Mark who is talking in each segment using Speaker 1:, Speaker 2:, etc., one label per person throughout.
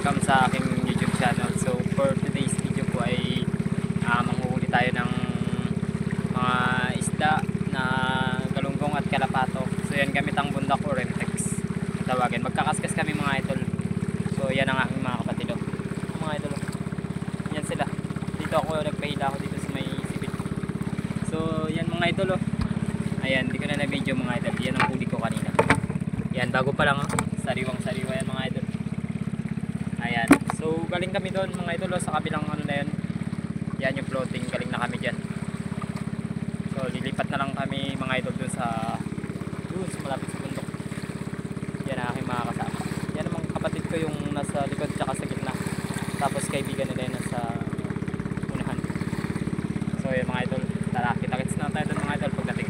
Speaker 1: welcome sa aking YouTube channel. So for today's video po ay manguhuli tayo ng mga isda na galunggong at kalapato. So yan gamit ang bundak o Rentex tawagin. Magkakaskas kami mga idol. So yan ang aking mga kapatid mga idol. Yan sila. Dito ako nagpahila ako dito sa may sipit. So yan mga idol. Ayan, hindi ko na na-video mga idol. Yan ang huli ko kanina. Yan, bago pa lang sariwang sariwa yan mga idol. Ayan, so galing kami doon mga idol sa kabilang ano na yun. Yan yung floating, galing na kami dyan. So lilipat na lang kami mga idol doon sa malapit sa bundok. Yan ang aking mga kasama. Yan ang mga kapatid ko yung nasa likod tsaka sa gitna. Tapos kaibigan nila yung nasa unahan. So yan mga idol, tara kita-kits na tayo doon mga idol pagdating.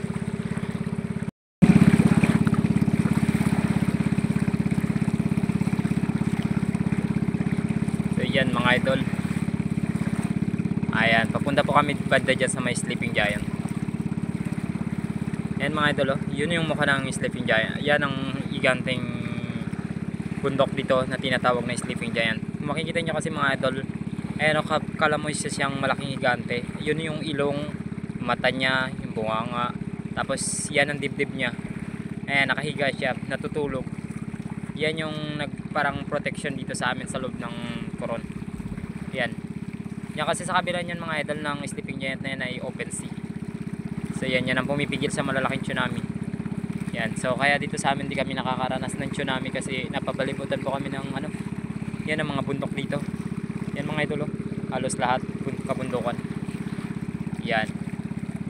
Speaker 1: Yan mga idol. Ayan, papunta po kami banda dyan sa may Sleeping Giant. Ayan mga idol, yun yung mukha ng Sleeping Giant. Yan ang higanteng bundok dito na tinatawag na Sleeping Giant. Kung makikita nyo kasi mga idol, ayan o, kala mo isa siyang malaking higante. Yun yung ilong, mata niya, yung bunganga. Tapos yan ang dibdib niya. Ayan, nakahiga siya, natutulog. Yan yung parang protection dito sa amin sa loob ng koron. Yan. Yan kasi sa kabila niyan mga idol ng Sleeping Giant na yan ay open sea. So yan ang pumipigil sa malalaking tsunami. Yan. So kaya dito sa amin di kami nakakaranas ng tsunami kasi napabalibutan po kami ng ano. Yan ang mga bundok dito. Yan mga idol. Halos lahat kabundukan. Yan.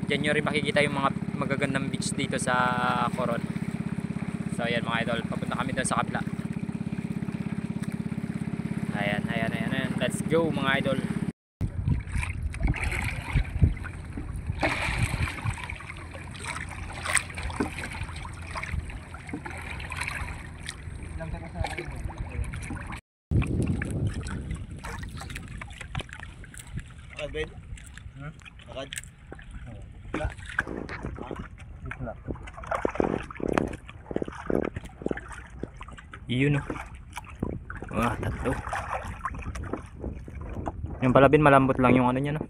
Speaker 1: Diyan nyo rin makikita yung mga magagandang beach dito sa koron. So ayan mga idol, papunta kami doon sa kabila. Ayan. Let's go mga idol.
Speaker 2: Akad Ben? Akad? Wala. Wala.
Speaker 1: Yun o. Tatlo. Yung palabin malambot lang yung ano niya no.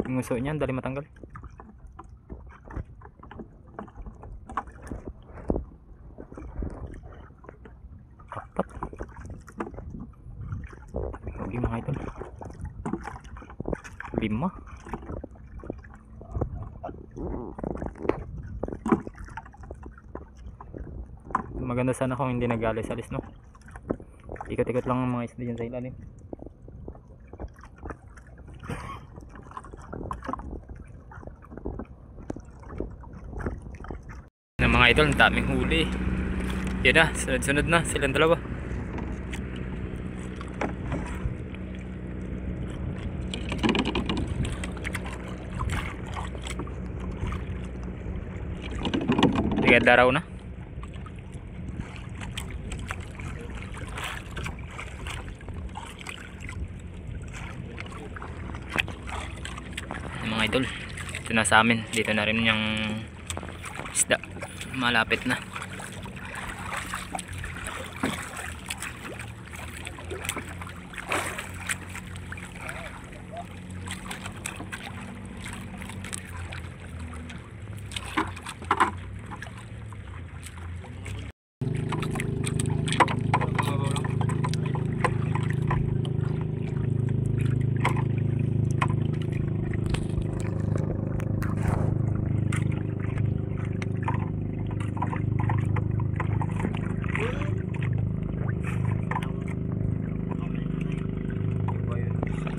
Speaker 1: Yung uso niyan, dali matanggal. Kapat. Okay mga ito. 5. Maganda sana kung hindi nag-alis-alis no. Ikot-ikot lang ang mga isda dyan sa ilalim. Na mga idol, ang daming huli. Yan na, sunod-sunod na silang dalawa. Ligad araw na. Mga idol, ito na sa amin. Dito na rin yung isda, malapit na.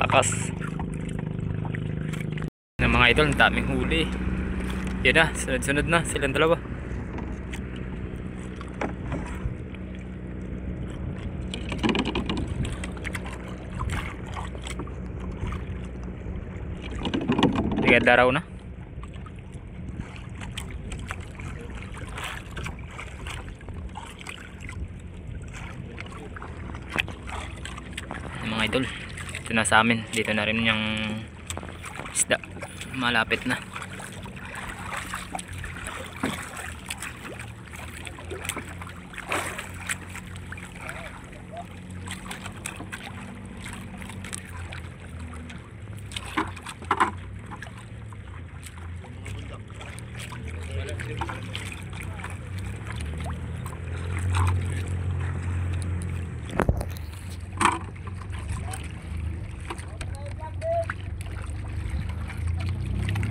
Speaker 1: Takas na mga idol, ang daming huli. Yan na, sunod-sunod na silang dalawa. Ligad araw na. Mga idol, ito na sa amin. Dito na rin yung isda, malapit na.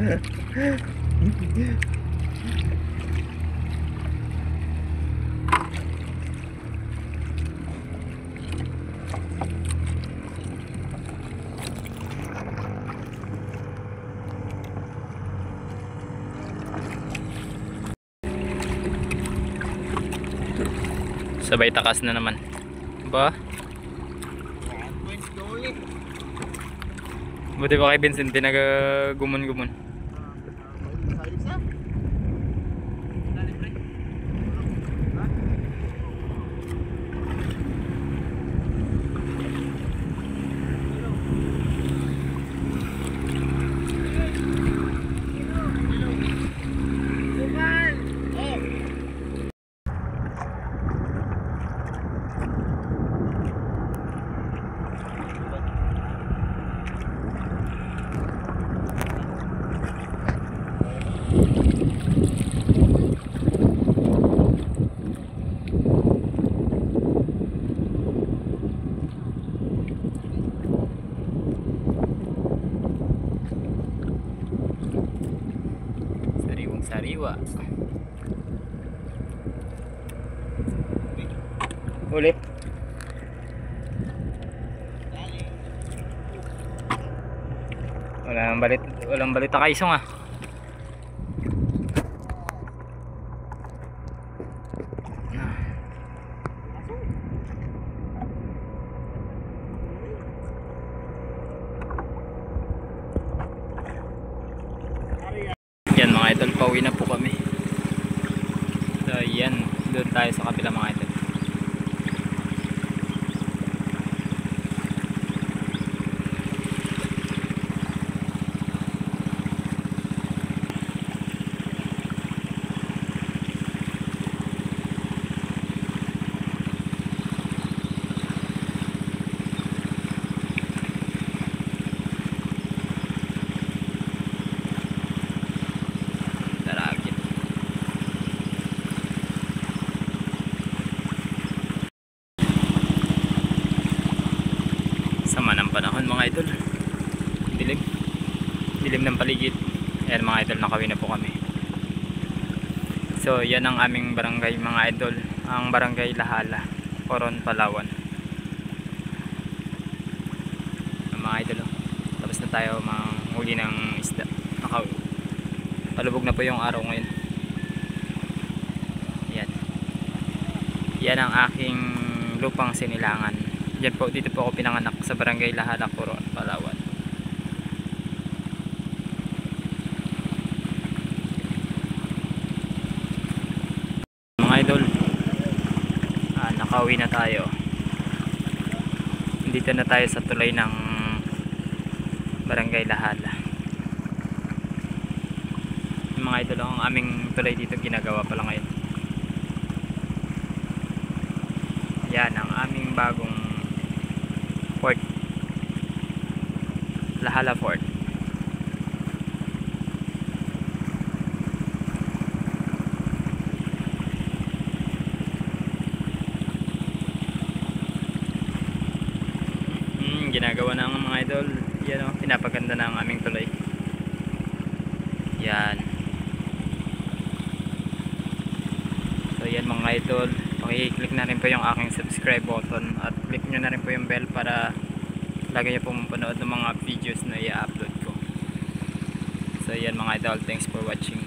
Speaker 1: Sabay takas na naman. Ba? Buti pa kay Vincent pinag-gumon-gumon. Sariwa. Uli. Walang balita kay Isong ah. Yan mga idol, pauwi na po kami. So yan, doon tayo sa kabila mga idol. Sama ng panahon mga idol, dilim ng paligid. Ayan mga idol, nakawin na po kami. So yan ang aming barangay mga idol, ang barangay Lahala, Coron, Palawan. Mga idol, tapos na tayo manghuli ng isda. Palubog na po yung araw ngayon. Yan ang aking lupang sinilangan. Yan po, dito po ako pinanganak sa barangay Lahala, Coron, Palawan. Mga idol, nakauwi na tayo. Dito na tayo sa tulay ng barangay Lahala. Mga idol, ang aming tulay dito ginagawa pa lang ngayon. Yan ang aming bagong fort, Lahala Fort. Ginagawa na ang mga idol. Yan o, pinapaganda na ang aming tulay. Yan. So yan mga idol, pakiclick na rin po yung aking subscribe button at click nyo na rin po yung bell para lagi nyo po mapanood ng mga videos na i-upload ko. So yan mga idol, thanks for watching.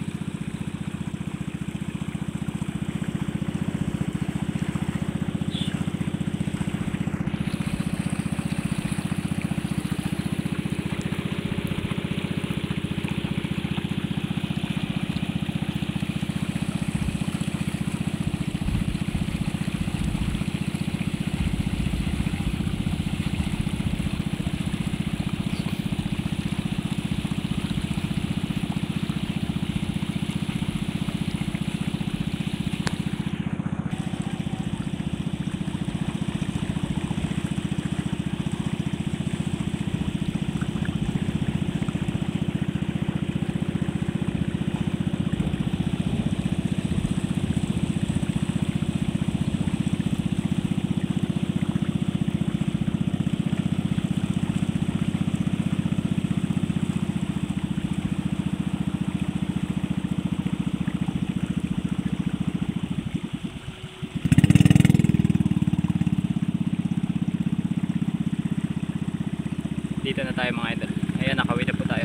Speaker 1: Dito na tayo mga idol. Ayan, nakawin na po tayo.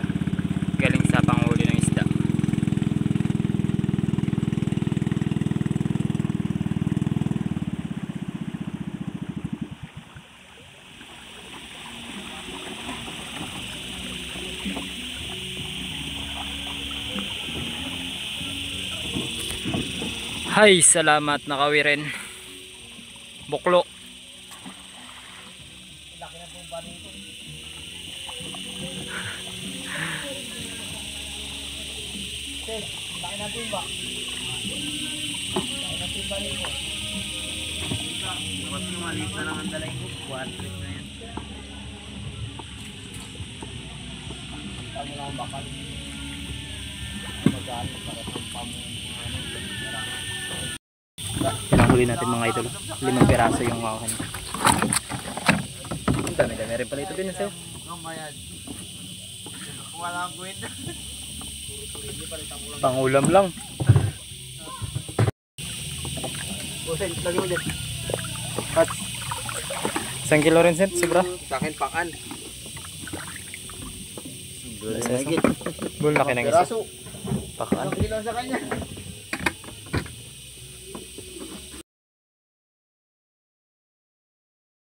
Speaker 1: Galing sa panghuli ng isda. Hay, salamat, nakawi rin. Buklo.
Speaker 2: Laki na po ba nito? Okay, laki na po ba? Laki na po ba nito? Dapat lumalit na lang ang dalay ko. 1 trip na yan. Tama lang bakal. Mag-aalit para sa
Speaker 1: Yan ang huli natin mga idol. 5 piraso yung kawakan. Ang dami-dami rin pala ito din sa'yo.
Speaker 2: Mamayad. Wala akong kwenta.
Speaker 1: Pangulam lang.
Speaker 2: Bosen, lagi mo dyan.
Speaker 1: At 1 kilo rin set, sobra.
Speaker 2: Sa akin, pakan.
Speaker 1: Bul, laki ng isa.
Speaker 2: Piraso.
Speaker 1: Pakaan.
Speaker 2: Ilang kilo sa kanya?